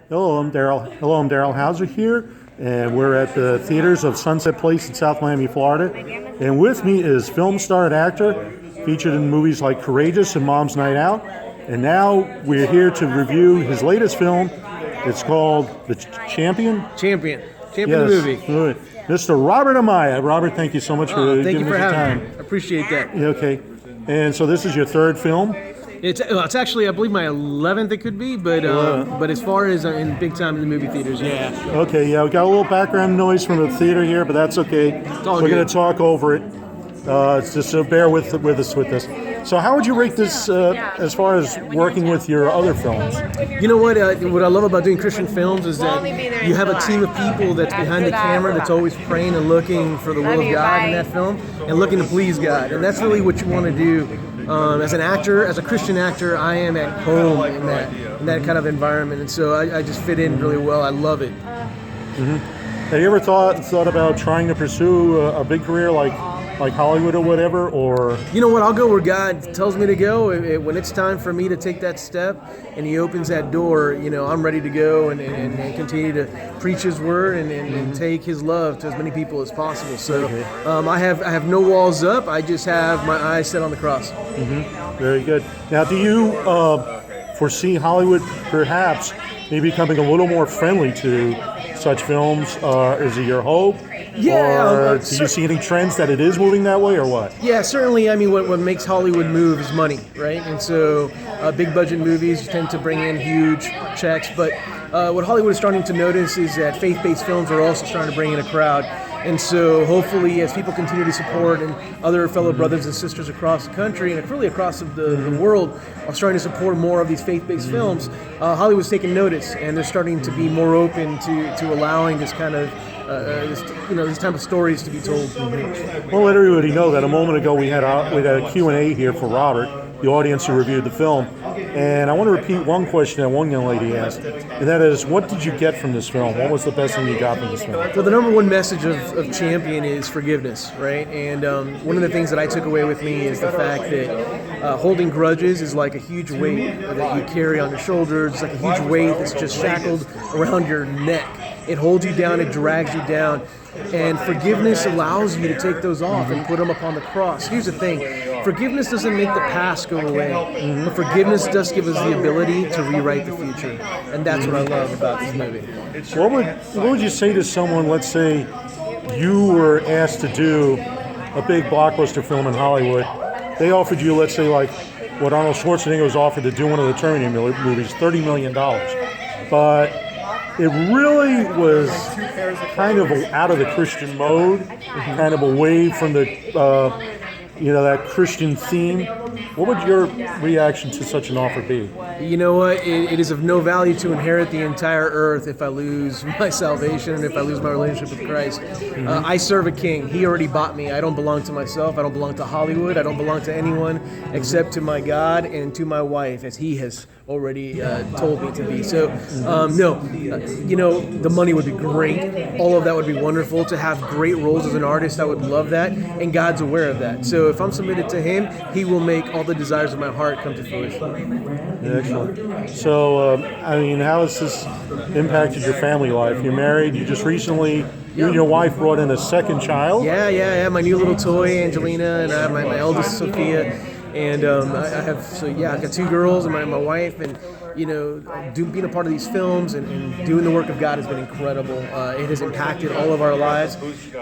Hello, I'm Daryl. Hello, I'm Daryl Hauser here, and we're at the theaters of Sunset Place in South Miami, Florida. And with me is film star and actor, featured in movies like Courageous and Mom's Night Out. And now we're here to review his latest film. It's called The Champion. Champion movie. Mr. Robert Amaya. Robert, thank you so much for thank giving you for us the having time. me. I appreciate that. Yeah, okay. And so this is your third film. It's actually, I believe, my 11th. It could be, but as far as in big time in the movie theaters, yeah. Okay, yeah, we got a little background noise from the theater here, but that's okay. We're going to talk over it. Just so bear with us with this. So, how would you rate this as far as working with your other films? You know what? What I love about doing Christian films is that you have a team of people that's behind the camera that's always praying and looking for the will of God in that film and looking to please God, and that's really what you want to do. As an actor, as a Christian actor, I am at home in that kind of environment, and so I just fit in really well. I love it. Mm-hmm. Have you ever thought about trying to pursue a big career like Hollywood or whatever, or? You know what? I'll go where God tells me to go. When it's time for me to take that step, and He opens that door, I'm ready to go and continue to preach His word and take His love to as many people as possible. So I have no walls up. I just have my eyes set on the cross. Mm-hmm. Very good. Now, do you foresee Hollywood perhaps maybe becoming a little more friendly to such films? Is it your hope? Yeah. Or do you see any trends that it is moving that way, or what? Yeah, certainly. I mean, what makes Hollywood move is money, right? And so big budget movies tend to bring in huge checks. But what Hollywood is starting to notice is that faith-based films are also starting to bring in a crowd. And so hopefully as people continue to support and other fellow brothers and sisters across the country and really across the world are starting to support more of these faith-based films, Hollywood's taking notice and they're starting to be more open to allowing this kind of these type of stories to be told. Well, let everybody know that a moment ago we had a Q&A here for Robert, the audience who reviewed the film, and I want to repeat one question that one young lady asked, and that is, what did you get from this film? What was the best thing you got from this film? Well, the number one message of Champion is forgiveness, right? And one of the things that I took away with me is the fact that holding grudges is like a huge weight that you carry on your shoulders. It's like a huge weight that's just shackled around your neck. It holds you down, it drags you down. And forgiveness allows you to take those off and put them upon the cross. Here's the thing, forgiveness doesn't make the past go away, but forgiveness does give us the ability to rewrite the future. And that's what I love about this movie. What would you say to someone, let's say you were asked to do a big blockbuster film in Hollywood, they offered you, let's say like what Arnold Schwarzenegger was offered to do one of the Terminator movies, $30 million. But it really was kind of out of the Christian mode, kind of away from the, that Christian theme. What would your reaction to such an offer be? You know what? It is of no value to inherit the entire earth if I lose my salvation and if I lose my relationship with Christ. I serve a king. He already bought me. I don't belong to myself. I don't belong to Hollywood. I don't belong to anyone except to my God and to my wife, as He has already told me to be. So, the money would be great. All of that would be wonderful. To have great roles as an artist, I would love that. And God's aware of that. So if I'm submitted to Him, He will make all the desires of my heart come to fruition. Excellent. So, how has this impacted your family life? You're married. You just recently, you and your wife brought in a second child? Yeah. My new little toy, Angelina, and I have my eldest, Sophia. And I've got two girls and my wife, and being a part of these films and doing the work of God has been incredible. It has impacted all of our lives,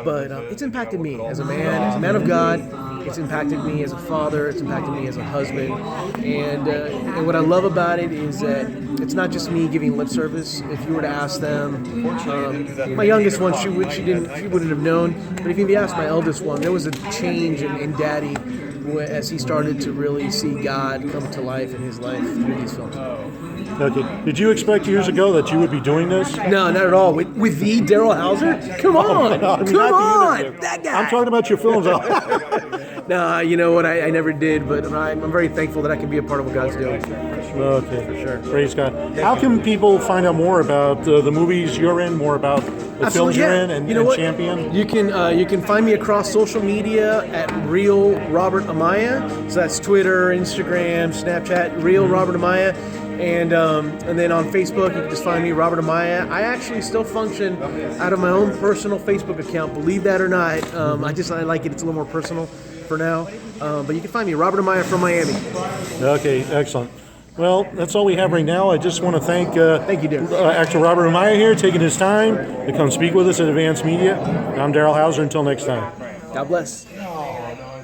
but it's impacted me as a man of God. It's impacted me as a father. It's impacted me as a husband. And what I love about it is that it's not just me giving lip service. If you were to ask them, my youngest one, she wouldn't have known. But if you asked my eldest one, there was a change in Daddy as he started to really see God come to life in his life through these films. Okay. Did you expect years ago that you would be doing this? No, not at all. With the Daryl Hauser? Come on! Come on! That guy! I'm talking about your films. No, you know what? I never did, but I'm very thankful that I can be a part of what God's doing. Okay, for sure. Praise God. How can people find out more about the movies you're in, more about the films you're in, and Champion? You can find me across social media at Real Robert Amaya. So that's Twitter, Instagram, Snapchat, Real Robert Amaya. And then on Facebook, you can just find me, Robert Amaya. I actually still function out of my own personal Facebook account, believe that or not. I like it. It's a little more personal for now. But you can find me, Robert Amaya from Miami. Okay, excellent. Well, that's all we have right now. I just want to thank you, Derek. actor Robert Amaya here, taking his time to come speak with us at Advanced Media. I'm Daryl Hauser. Until next time. God bless.